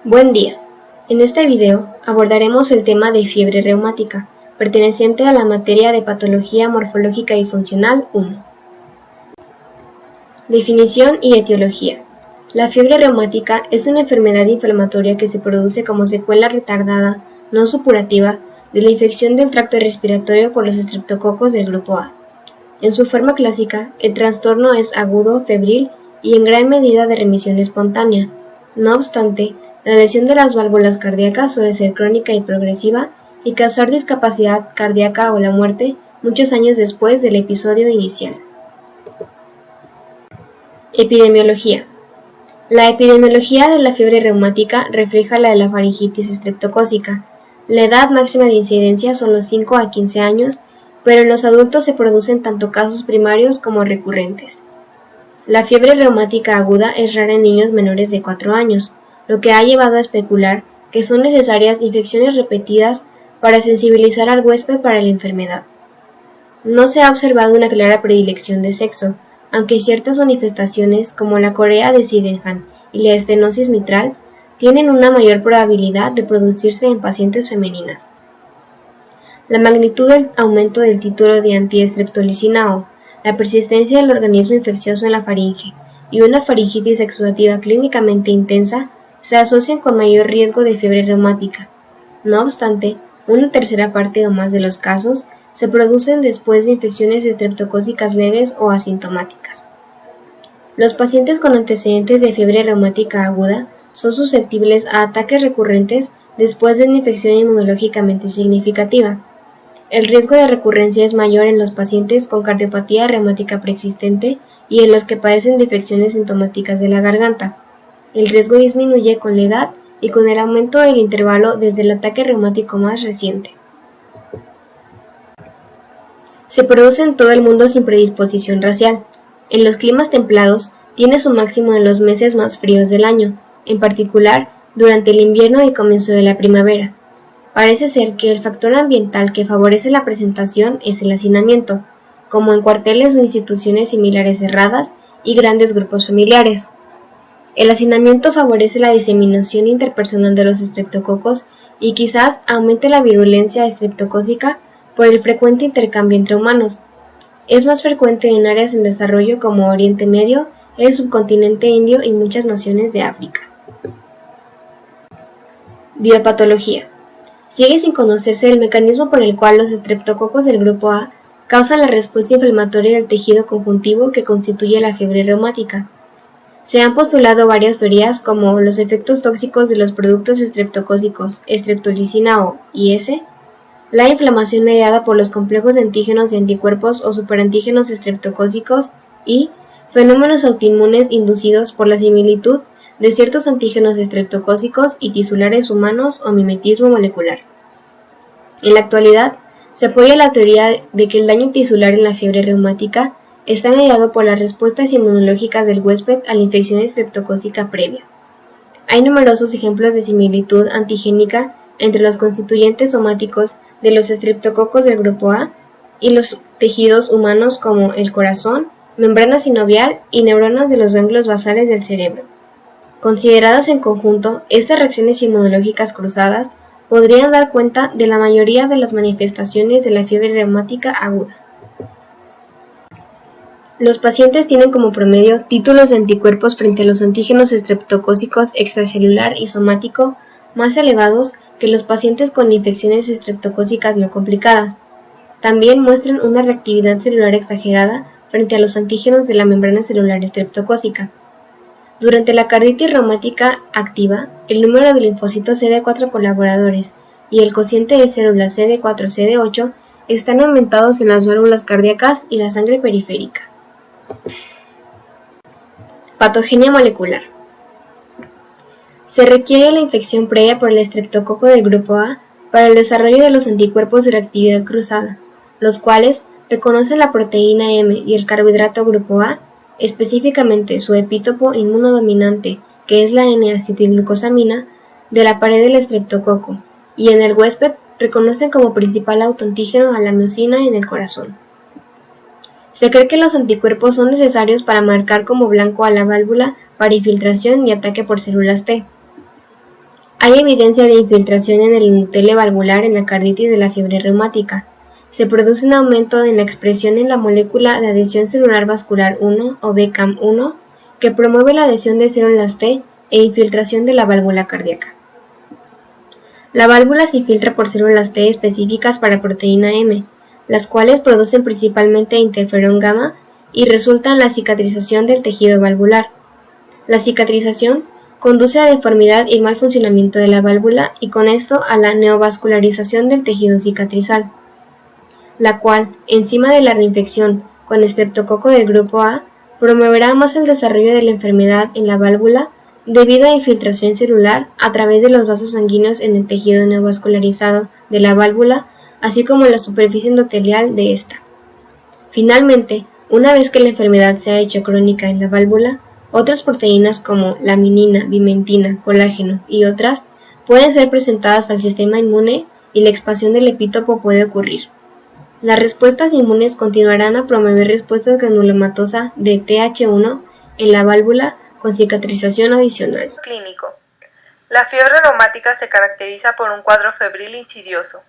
Buen día. En este video abordaremos el tema de fiebre reumática, perteneciente a la materia de Patología Morfológica y Funcional 1. Definición y etiología. La fiebre reumática es una enfermedad inflamatoria que se produce como secuela retardada, no supurativa, de la infección del tracto respiratorio por los estreptococos del grupo A. En su forma clásica, el trastorno es agudo, febril y en gran medida de remisión espontánea. No obstante, la lesión de las válvulas cardíacas suele ser crónica y progresiva y causar discapacidad cardíaca o la muerte muchos años después del episodio inicial. Epidemiología. La epidemiología de la fiebre reumática refleja la de la faringitis estreptocócica. La edad máxima de incidencia son los 5 a 15 años, pero en los adultos se producen tanto casos primarios como recurrentes. La fiebre reumática aguda es rara en niños menores de 4 años, lo que ha llevado a especular que son necesarias infecciones repetidas para sensibilizar al huésped para la enfermedad. No se ha observado una clara predilección de sexo, aunque ciertas manifestaciones como la corea de Sydenham y la estenosis mitral tienen una mayor probabilidad de producirse en pacientes femeninas. La magnitud del aumento del título de antiestreptolicina O, la persistencia del organismo infeccioso en la faringe y una faringitis exudativa clínicamente intensa se asocian con mayor riesgo de fiebre reumática. No obstante, una tercera parte o más de los casos se producen después de infecciones estreptocócicas leves o asintomáticas. Los pacientes con antecedentes de fiebre reumática aguda son susceptibles a ataques recurrentes después de una infección inmunológicamente significativa. El riesgo de recurrencia es mayor en los pacientes con cardiopatía reumática preexistente y en los que padecen de infecciones sintomáticas de la garganta. El riesgo disminuye con la edad y con el aumento del intervalo desde el ataque reumático más reciente. Se produce en todo el mundo sin predisposición racial. En los climas templados tiene su máximo en los meses más fríos del año, en particular durante el invierno y comienzo de la primavera. Parece ser que el factor ambiental que favorece la presentación es el hacinamiento, como en cuarteles o instituciones similares cerradas y grandes grupos familiares. El hacinamiento favorece la diseminación interpersonal de los estreptococos y quizás aumente la virulencia estreptocócica por el frecuente intercambio entre humanos. Es más frecuente en áreas en desarrollo como Oriente Medio, el subcontinente indio y muchas naciones de África. Biopatología. Sigue sin conocerse el mecanismo por el cual los estreptococos del grupo A causan la respuesta inflamatoria del tejido conjuntivo que constituye la fiebre reumática. Se han postulado varias teorías como los efectos tóxicos de los productos estreptocócicos, estreptolicina O y S, la inflamación mediada por los complejos de antígenos y anticuerpos o superantígenos estreptocócicos y fenómenos autoinmunes inducidos por la similitud de ciertos antígenos estreptocócicos y tisulares humanos o mimetismo molecular. En la actualidad, se apoya la teoría de que el daño tisular en la fiebre reumática está mediado por las respuestas inmunológicas del huésped a la infección estreptocócica previa. Hay numerosos ejemplos de similitud antigénica entre los constituyentes somáticos de los estreptococos del grupo A y los tejidos humanos como el corazón, membrana sinovial y neuronas de los ganglios basales del cerebro. Consideradas en conjunto, estas reacciones inmunológicas cruzadas podrían dar cuenta de la mayoría de las manifestaciones de la fiebre reumática aguda. Los pacientes tienen como promedio títulos de anticuerpos frente a los antígenos estreptocócicos extracelular y somático más elevados que los pacientes con infecciones estreptocócicas no complicadas. También muestran una reactividad celular exagerada frente a los antígenos de la membrana celular estreptocócica. Durante la carditis reumática activa, el número de linfocitos CD4 colaboradores y el cociente de células CD4-CD8 están aumentados en las válvulas cardíacas y la sangre periférica. Patogenia molecular. Se requiere la infección previa por el estreptococo del grupo A para el desarrollo de los anticuerpos de reactividad cruzada, los cuales reconocen la proteína M y el carbohidrato grupo A, específicamente su epítopo inmunodominante, que es la N-acetilglucosamina, de la pared del estreptococo, y en el huésped reconocen como principal autoantígeno a la miosina en el corazón. Se cree que los anticuerpos son necesarios para marcar como blanco a la válvula para infiltración y ataque por células T. Hay evidencia de infiltración en el endotelio valvular en la carditis de la fiebre reumática. Se produce un aumento en la expresión en la molécula de adhesión celular vascular 1 o BCAM1 que promueve la adhesión de células T e infiltración de la válvula cardíaca. La válvula se infiltra por células T específicas para proteína M, las cuales producen principalmente interferón gamma y resulta en la cicatrización del tejido valvular. La cicatrización conduce a deformidad y mal funcionamiento de la válvula y con esto a la neovascularización del tejido cicatrizal, la cual, encima de la reinfección con estreptococo del grupo A, promoverá más el desarrollo de la enfermedad en la válvula debido a infiltración celular a través de los vasos sanguíneos en el tejido neovascularizado de la válvula, así como en la superficie endotelial de esta. Finalmente, una vez que la enfermedad se ha hecho crónica en la válvula, otras proteínas como laminina, vimentina, colágeno y otras pueden ser presentadas al sistema inmune y la expansión del epítopo puede ocurrir. Las respuestas inmunes continuarán a promover respuestas granulomatosa de Th1 en la válvula con cicatrización adicional. Clínico. La fiebre reumática se caracteriza por un cuadro febril insidioso.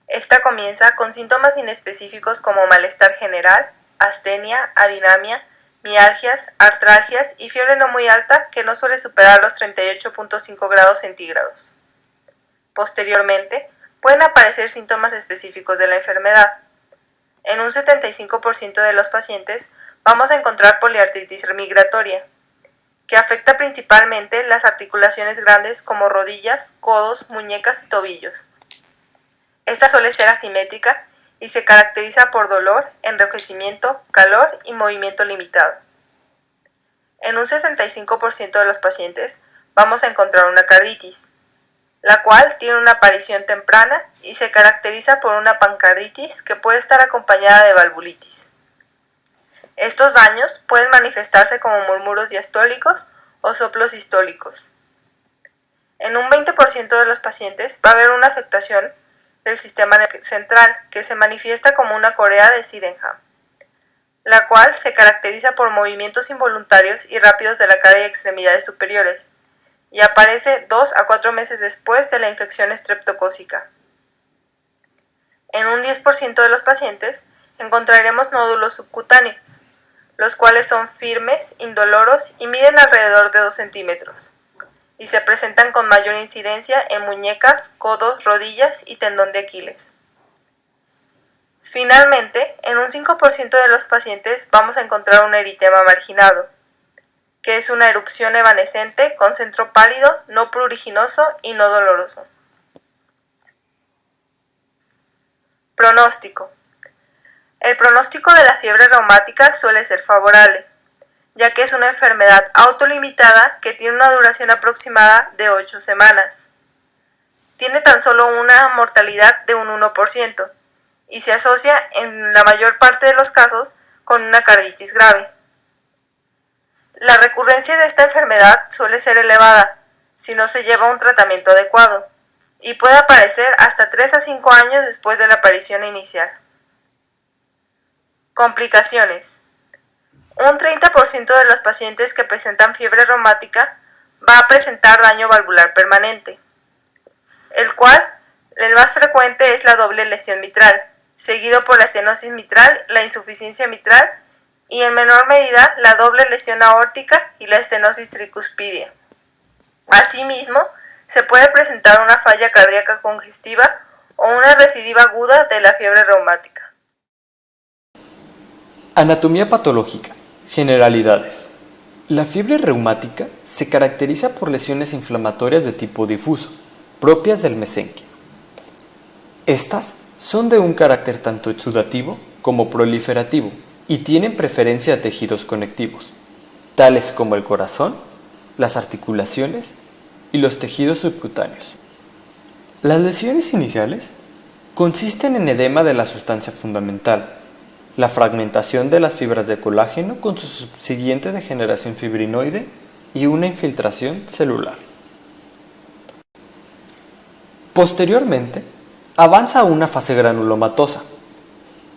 Esta comienza con síntomas inespecíficos como malestar general, astenia, adinamia, mialgias, artralgias y fiebre no muy alta que no suele superar los 38.5 grados centígrados. Posteriormente, pueden aparecer síntomas específicos de la enfermedad. En un 75% de los pacientes vamos a encontrar poliartritis migratoria, que afecta principalmente las articulaciones grandes como rodillas, codos, muñecas y tobillos. Esta suele ser asimétrica y se caracteriza por dolor, enrojecimiento, calor y movimiento limitado. En un 65% de los pacientes vamos a encontrar una carditis, la cual tiene una aparición temprana y se caracteriza por una pancarditis que puede estar acompañada de valvulitis. Estos daños pueden manifestarse como murmuros diastólicos o soplos sistólicos. En un 20% de los pacientes va a haber una afectación del sistema central que se manifiesta como una corea de Sydenham, la cual se caracteriza por movimientos involuntarios y rápidos de la cara y extremidades superiores, y aparece 2 a 4 meses después de la infección estreptocócica. En un 10% de los pacientes encontraremos nódulos subcutáneos, los cuales son firmes, indoloros y miden alrededor de 2 centímetros, y se presentan con mayor incidencia en muñecas, codos, rodillas y tendón de Aquiles. Finalmente, en un 5% de los pacientes vamos a encontrar un eritema marginado, que es una erupción evanescente con centro pálido, no pruriginoso y no doloroso. Pronóstico. El pronóstico de la fiebre reumática suele ser favorable, ya que es una enfermedad autolimitada que tiene una duración aproximada de 8 semanas. Tiene tan solo una mortalidad de un 1% y se asocia en la mayor parte de los casos con una carditis grave. La recurrencia de esta enfermedad suele ser elevada si no se lleva un tratamiento adecuado y puede aparecer hasta 3 a 5 años después de la aparición inicial. Complicaciones. Un 30% de los pacientes que presentan fiebre reumática va a presentar daño valvular permanente, el cual el más frecuente es la doble lesión mitral, seguido por la estenosis mitral, la insuficiencia mitral y en menor medida la doble lesión aórtica y la estenosis tricuspidia. Asimismo, se puede presentar una falla cardíaca congestiva o una recidiva aguda de la fiebre reumática. Anatomía patológica. Generalidades. La fiebre reumática se caracteriza por lesiones inflamatorias de tipo difuso, propias del mesenquio. Estas son de un carácter tanto exudativo como proliferativo y tienen preferencia a tejidos conectivos, tales como el corazón, las articulaciones y los tejidos subcutáneos. Las lesiones iniciales consisten en edema de la sustancia fundamental, la fragmentación de las fibras de colágeno con su subsiguiente degeneración fibrinoide y una infiltración celular. Posteriormente, avanza a una fase granulomatosa.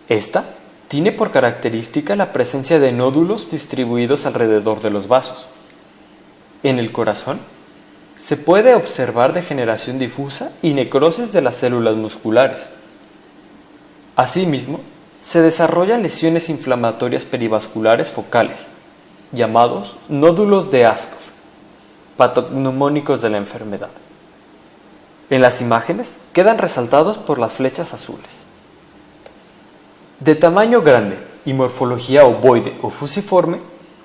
Esta tiene por característica la presencia de nódulos distribuidos alrededor de los vasos. En el corazón, se puede observar degeneración difusa y necrosis de las células musculares. Asimismo, se desarrollan lesiones inflamatorias perivasculares focales, llamados nódulos de Askov, patognomónicos de la enfermedad. En las imágenes quedan resaltados por las flechas azules. De tamaño grande y morfología ovoide o fusiforme,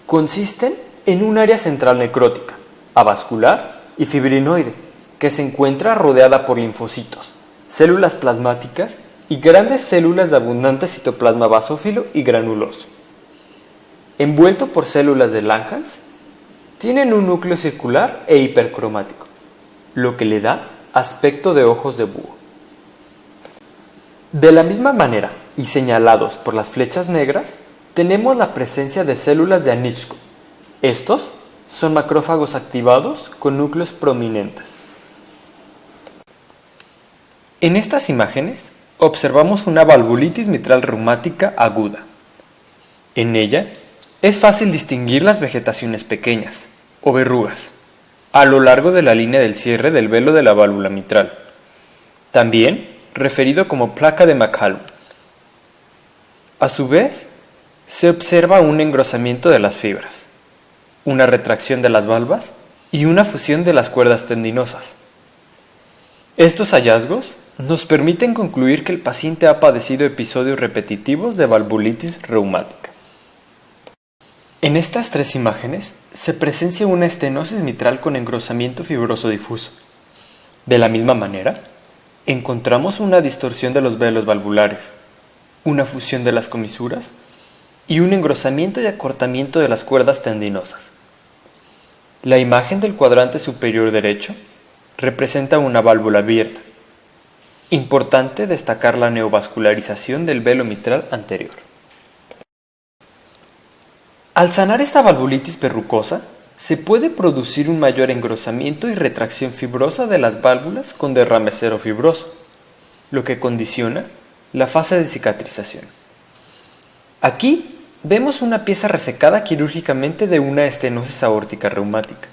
consisten en un área central necrótica, avascular y fibrinoide, que se encuentra rodeada por linfocitos, células plasmáticas y grandes células de abundante citoplasma basófilo y granuloso. Envuelto por células de Langhans, tienen un núcleo circular e hipercromático, lo que le da aspecto de ojos de búho. De la misma manera, y señalados por las flechas negras, tenemos la presencia de células de Anichko. Estos son macrófagos activados con núcleos prominentes. En estas imágenes observamos una valvulitis mitral reumática aguda. En ella es fácil distinguir las vegetaciones pequeñas, o verrugas, a lo largo de la línea del cierre del velo de la válvula mitral, también referido como placa de McCallum. A su vez, se observa un engrosamiento de las fibras, una retracción de las valvas y una fusión de las cuerdas tendinosas. Estos hallazgos nos permiten concluir que el paciente ha padecido episodios repetitivos de valvulitis reumática. En estas tres imágenes se presencia una estenosis mitral con engrosamiento fibroso difuso. De la misma manera, encontramos una distorsión de los velos valvulares, una fusión de las comisuras y un engrosamiento y acortamiento de las cuerdas tendinosas. La imagen del cuadrante superior derecho representa una válvula abierta. Importante destacar la neovascularización del velo mitral anterior. Al sanar esta valvulitis verrucosa, se puede producir un mayor engrosamiento y retracción fibrosa de las válvulas con derrame serofibroso, lo que condiciona la fase de cicatrización. Aquí vemos una pieza resecada quirúrgicamente de una estenosis aórtica reumática,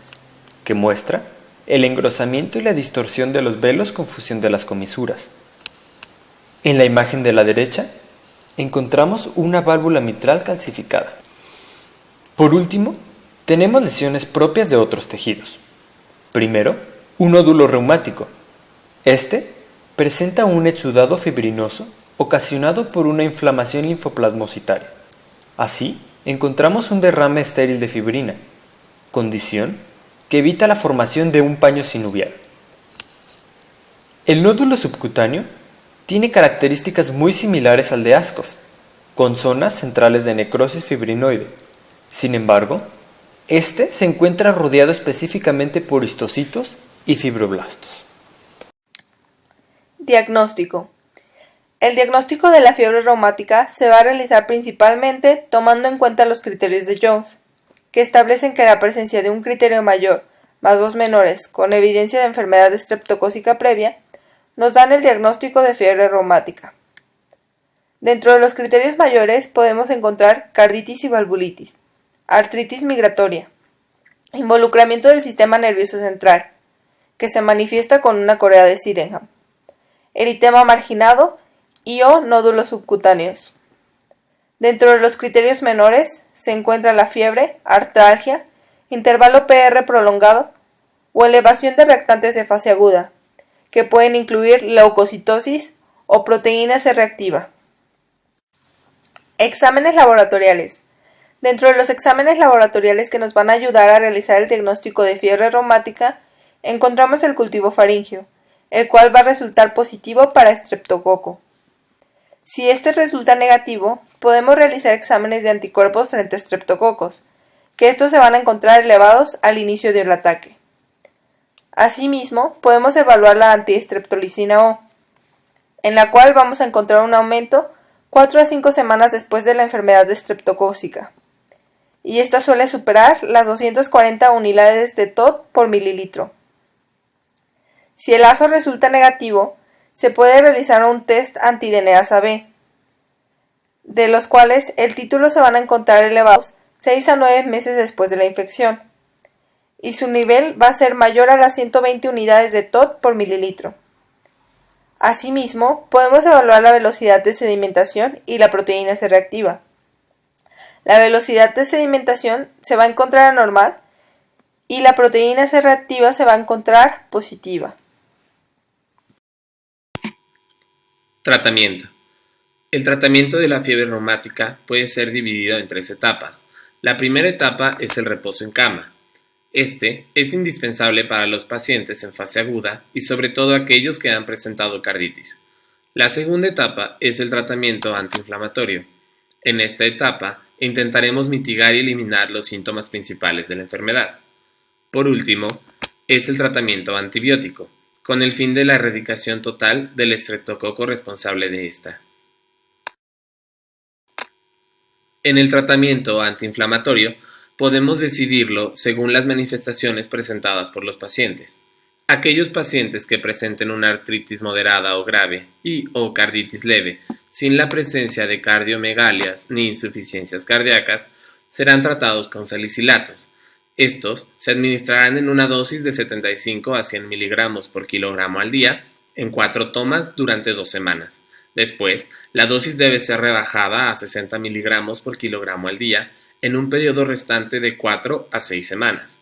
que muestra el engrosamiento y la distorsión de los velos con fusión de las comisuras. En la imagen de la derecha, encontramos una válvula mitral calcificada. Por último, tenemos lesiones propias de otros tejidos. Primero, un nódulo reumático. Este presenta un exudado fibrinoso ocasionado por una inflamación linfoplasmocitaria. Así, encontramos un derrame estéril de fibrina, condición que evita la formación de un paño sinovial. El nódulo subcutáneo tiene características muy similares al de Askov, con zonas centrales de necrosis fibrinoide. Sin embargo, este se encuentra rodeado específicamente por histocitos y fibroblastos. Diagnóstico. El diagnóstico de la fiebre reumática se va a realizar principalmente tomando en cuenta los criterios de Jones, que establecen que la presencia de un criterio mayor más dos menores con evidencia de enfermedad estreptocócica previa nos dan el diagnóstico de fiebre reumática. Dentro de los criterios mayores podemos encontrar carditis y valvulitis, artritis migratoria, involucramiento del sistema nervioso central, que se manifiesta con una corea de Sydenham, eritema marginado y o nódulos subcutáneos. Dentro de los criterios menores se encuentra la fiebre, artralgia, intervalo PR prolongado o elevación de reactantes de fase aguda, que pueden incluir leucocitosis o proteína C reactiva. Exámenes laboratoriales. Dentro de los exámenes laboratoriales que nos van a ayudar a realizar el diagnóstico de fiebre reumática, encontramos el cultivo faríngeo, el cual va a resultar positivo para estreptococo. Si este resulta negativo, podemos realizar exámenes de anticuerpos frente a estreptococos, que estos se van a encontrar elevados al inicio del ataque. Asimismo, podemos evaluar la antiestreptolicina O, en la cual vamos a encontrar un aumento 4 a 5 semanas después de la enfermedad estreptocócica, y esta suele superar las 240 unidades de TOD por mililitro. Si el ASO resulta negativo, se puede realizar un test antidenasa B, de los cuales el título se van a encontrar elevados 6 a 9 meses después de la infección. y su nivel va a ser mayor a las 120 unidades de TOT por mililitro. Asimismo, podemos evaluar la velocidad de sedimentación y la proteína C reactiva. La velocidad de sedimentación se va a encontrar anormal y la proteína C reactiva se va a encontrar positiva. Tratamiento. El tratamiento de la fiebre reumática puede ser dividido en 3 etapas. La primera etapa es el reposo en cama. Este es indispensable para los pacientes en fase aguda y sobre todo aquellos que han presentado carditis. La segunda etapa es el tratamiento antiinflamatorio. En esta etapa intentaremos mitigar y eliminar los síntomas principales de la enfermedad. Por último, es el tratamiento antibiótico, con el fin de la erradicación total del estreptococo responsable de esta. En el tratamiento antiinflamatorio, podemos decidirlo según las manifestaciones presentadas por los pacientes. Aquellos pacientes que presenten una artritis moderada o grave o carditis leve, sin la presencia de cardiomegalias ni insuficiencias cardíacas, serán tratados con salicilatos. Estos se administrarán en una dosis de 75 a 100 miligramos por kilogramo al día, en 4 tomas durante 2 semanas. Después, la dosis debe ser rebajada a 60 miligramos por kilogramo al día, en un periodo restante de 4 a 6 semanas.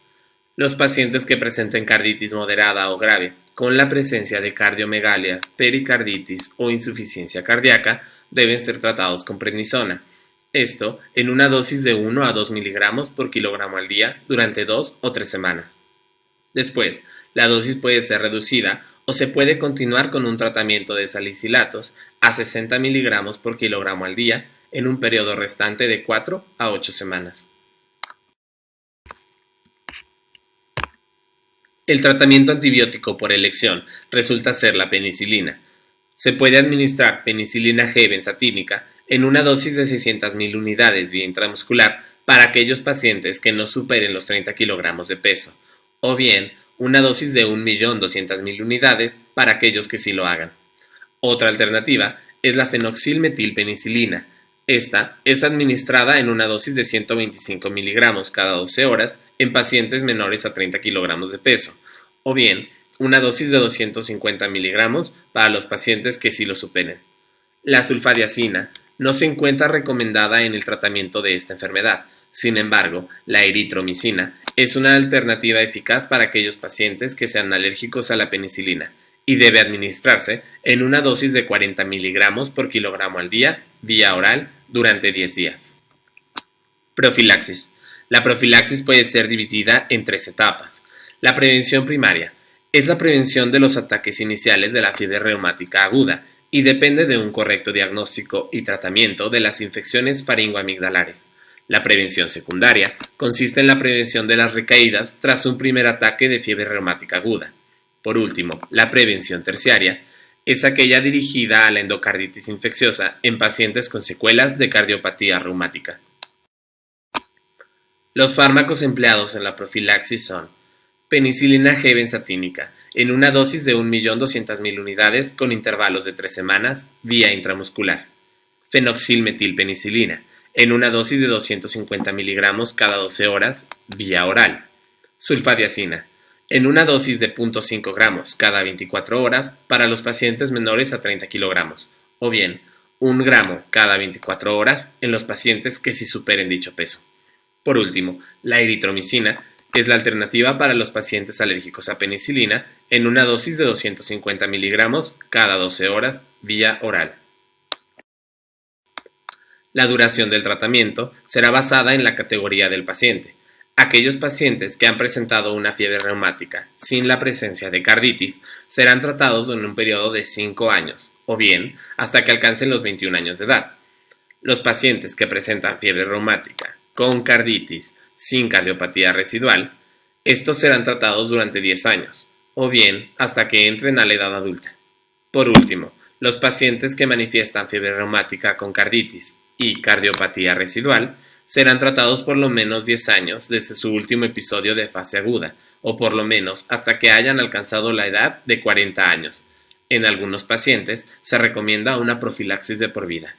Los pacientes que presenten carditis moderada o grave, con la presencia de cardiomegalia, pericarditis o insuficiencia cardíaca, deben ser tratados con prednisona. Esto en una dosis de 1 a 2 miligramos por kilogramo al día durante 2 o 3 semanas. Después, la dosis puede ser reducida o se puede continuar con un tratamiento de salicilatos a 60 miligramos por kilogramo al día en un periodo restante de 4 a 8 semanas. El tratamiento antibiótico por elección resulta ser la penicilina. Se puede administrar penicilina G benzatínica en una dosis de 600.000 unidades vía intramuscular para aquellos pacientes que no superen los 30 kilogramos de peso, o bien una dosis de 1.200.000 unidades para aquellos que sí lo hagan. Otra alternativa es la fenoxilmetilpenicilina. Esta es administrada en una dosis de 125 miligramos cada 12 horas en pacientes menores a 30 kilogramos de peso, o bien una dosis de 250 miligramos para los pacientes que sí lo superen. La sulfadiazina no se encuentra recomendada en el tratamiento de esta enfermedad. Sin embargo, la eritromicina es una alternativa eficaz para aquellos pacientes que sean alérgicos a la penicilina y debe administrarse en una dosis de 40 miligramos por kilogramo al día, vía oral, durante 10 días. Profilaxis. La profilaxis puede ser dividida en 3 etapas. La prevención primaria es la prevención de los ataques iniciales de la fiebre reumática aguda y depende de un correcto diagnóstico y tratamiento de las infecciones faringoamigdalares. La prevención secundaria consiste en la prevención de las recaídas tras un primer ataque de fiebre reumática aguda. Por último, la prevención terciaria es aquella dirigida a la endocarditis infecciosa en pacientes con secuelas de cardiopatía reumática. Los fármacos empleados en la profilaxis son penicilina G benzatínica en una dosis de 1.200.000 unidades con intervalos de 3 semanas vía intramuscular, fenoxilmetilpenicilina en una dosis de 250 miligramos cada 12 horas vía oral, sulfadiazina en una dosis de 0.5 gramos cada 24 horas para los pacientes menores a 30 kilogramos, o bien 1 gramo cada 24 horas en los pacientes que sí superen dicho peso. Por último, la eritromicina es la alternativa para los pacientes alérgicos a penicilina en una dosis de 250 miligramos cada 12 horas vía oral. La duración del tratamiento será basada en la categoría del paciente. Aquellos pacientes que han presentado una fiebre reumática sin la presencia de carditis serán tratados en un periodo de 5 años, o bien hasta que alcancen los 21 años de edad. Los pacientes que presentan fiebre reumática con carditis sin cardiopatía residual, estos serán tratados durante 10 años, o bien hasta que entren a la edad adulta. Por último, los pacientes que manifiestan fiebre reumática con carditis y cardiopatía residual serán tratados por lo menos 10 años desde su último episodio de fase aguda, o por lo menos hasta que hayan alcanzado la edad de 40 años. En algunos pacientes se recomienda una profilaxis de por vida.